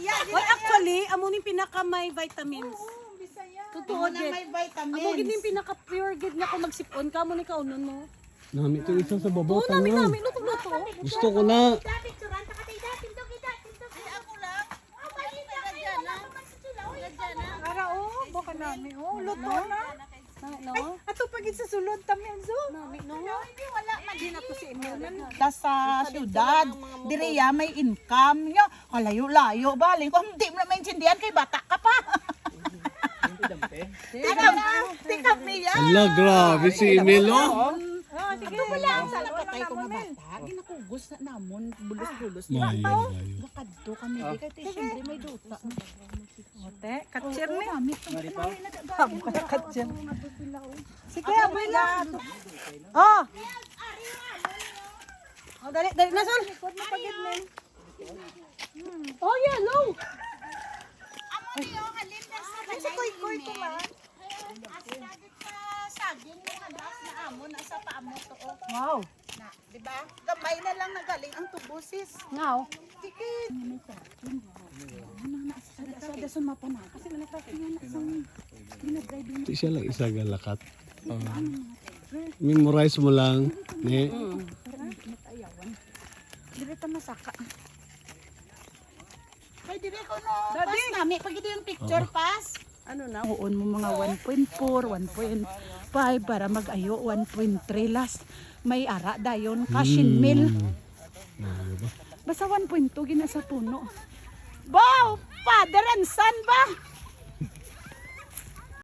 Well, actually, amo ni pinaka may vitamins. Totoo na gid. may vitamins. Amo gid ni pinaka pure gid nga kung magsipon kamo ni kaunon mo. Nami ito isa sa babaw Oo, nami tanan. nami luto. Gusto ko na. Ara baka nami. Luto na. No? Ato pagid sa sulod tamian zo. Nami no. Wala man din ako si Emil. Sa syudad, diriya may income nyo. Layo-layo baling. Kung hindi mo na maintindihan kay bata ka pa. Tikap niya. Ala, grabe si Emil, oh. Sige. Sa napatay ko nga bata, ginakugos na namon, bulos-bulos. Layo, layo. Nakadto kami, di kay siyempre may duta. Ote, katcher ni. Amo ka katyan. Sige, aboy lang. Oh. Oh, dali na sol. Oh, yellow. Kasi koy-koy ko man. Saging mo halas na amon sa paamo to. Wow. Na, di ba? Gamay na lang nagaling ang tubusis. Now. Tikit. Sada sumapa na kasi Ito siya lang isa galakat. Memorize mo lang. Ne? Direta masaka. Kay dire ko no. Pas nami pag yung picture pass. Ano na? Uon mo mga 1.4, 1.5 para mag-ayo 1.3 last. May ara dayon cashin mill. Layo ba? Basta 1.2 gina sa puno. Wow! Father and son ba?